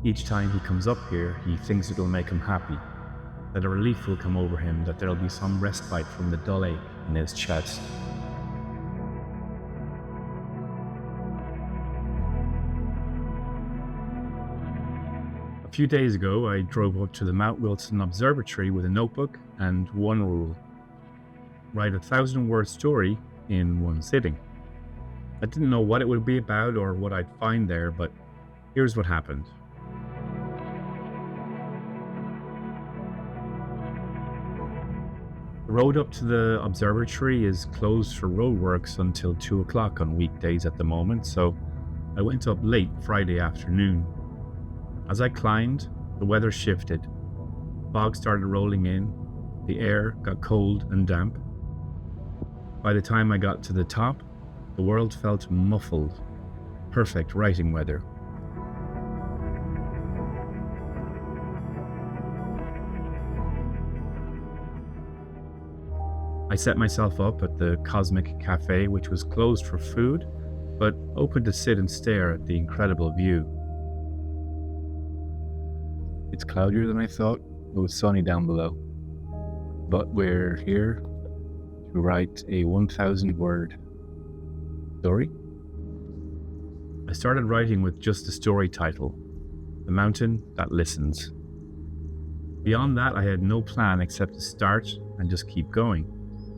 Each time he comes up here, he thinks it'll make him happy, that a relief will come over him, that there'll be some respite from the dull ache in his chest. A few days ago, I drove up to the Mount Wilson Observatory with a notebook and one rule: write a 1,000-word story in one sitting. I didn't know what it would be about or what I'd find there, but here's what happened. The road up to the observatory is closed for roadworks until 2 o'clock on weekdays at the moment, so I went up late Friday afternoon. As I climbed, the weather shifted. Fog started rolling in, the air got cold and damp. By the time I got to the top, the world felt muffled. Perfect writing weather. I set myself up at the Cosmic Cafe, which was closed for food, but open to sit and stare at the incredible view. It's cloudier than I thought. It was sunny down below. But we're here to write a 1,000-word story. I started writing with just the story title, The Mountain That Listens. Beyond that, I had no plan except to start and just keep going.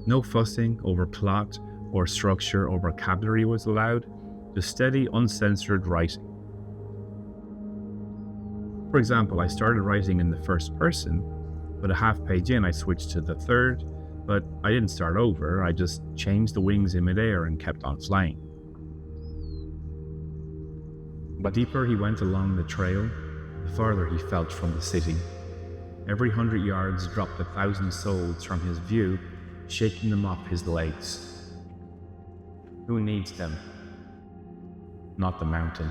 No fussing over plot or structure or vocabulary was allowed, just steady, uncensored writing. For example, I started writing in the first person, but a half page in I switched to the third, but I didn't start over, I just changed the wings in midair and kept on flying. The deeper he went along the trail, the farther he felt from the city. Every 100 yards dropped 1,000 souls from his view, shaking them off his legs. Who needs them? Not the mountain.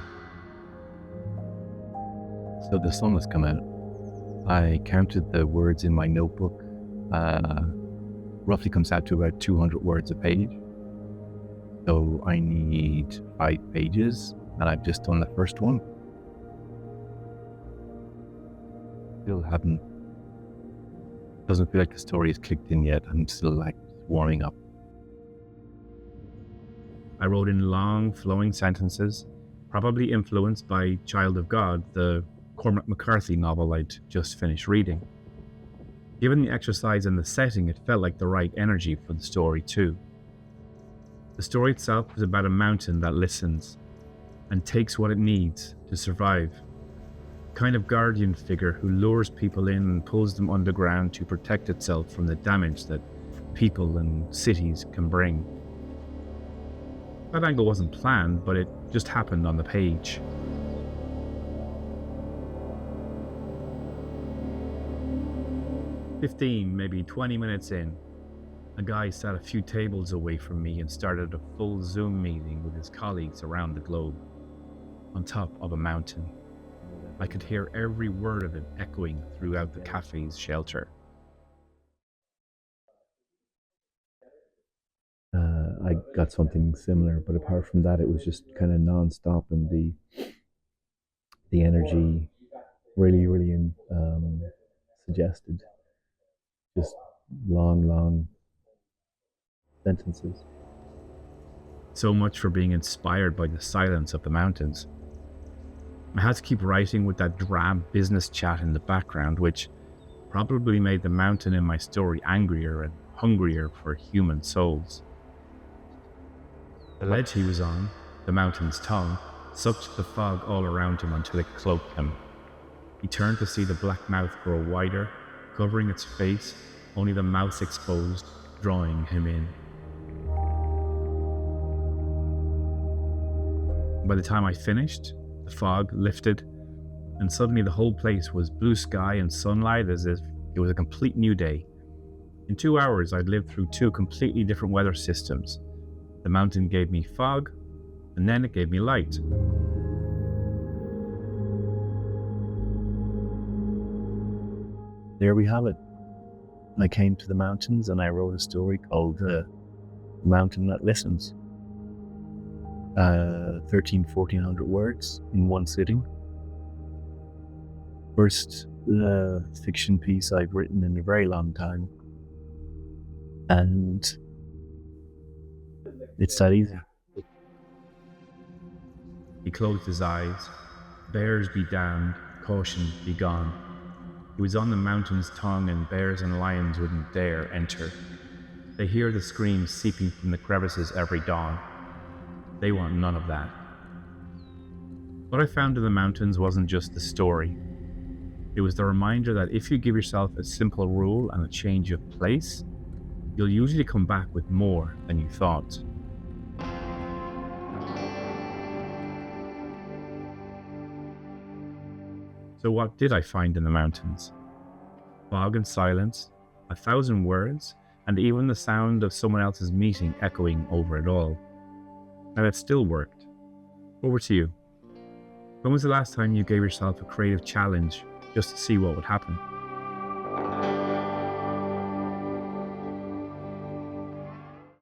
So the sun has come out. I counted the words in my notebook. Roughly comes out to about 200 words a page. So I need 5 pages, and I've just done the first one. Still haven't. Doesn't feel like the story has clicked in yet. I'm still like warming up. I wrote in long, flowing sentences, probably influenced by Child of God, the Cormac McCarthy novel I'd just finished reading. Given the exercise and the setting, it felt like the right energy for the story too. The story itself was about a mountain that listens and takes what it needs to survive. A kind of guardian figure who lures people in and pulls them underground to protect itself from the damage that people and cities can bring. That angle wasn't planned, but it just happened on the page. Maybe 20 minutes in, a guy sat a few tables away from me and started a full Zoom meeting with his colleagues around the globe, on top of a mountain. I could hear every word of it echoing throughout the cafe's shelter. I got something similar, but apart from that, it was just kind of non-stop, and the energy really suggested just long sentences. So much for being inspired by the silence of the mountains. I had to keep writing with that drab business chat in the background, which probably made the mountain in my story angrier and hungrier for human souls. The ledge he was on, the mountain's tongue, sucked the fog all around him until it cloaked him. He turned to see the black mouth grow wider, covering its face, only the mouth exposed, drawing him in. By the time I finished, the fog lifted, and suddenly the whole place was blue sky and sunlight as if it was a complete new day. In 2 hours, I'd lived through 2 completely different weather systems. The mountain gave me fog, and then it gave me light. There we have it. I came to the mountains and I wrote a story called The Mountain That Listens. 1,400 words in one sitting. first fiction piece I've written in a very long time. And it's that easy. He closed his eyes. Bears be damned, caution be gone. He was on the mountain's tongue, and bears and lions wouldn't dare enter. They hear the screams seeping from the crevices every dawn. They want none of that. What I found in the mountains wasn't just the story. It was the reminder that if you give yourself a simple rule and a change of place, you'll usually come back with more than you thought. So what did I find in the mountains? Fog and silence, 1,000 words, and even the sound of someone else's meeting echoing over it all. And it still worked. Over to you. When was the last time you gave yourself a creative challenge just to see what would happen?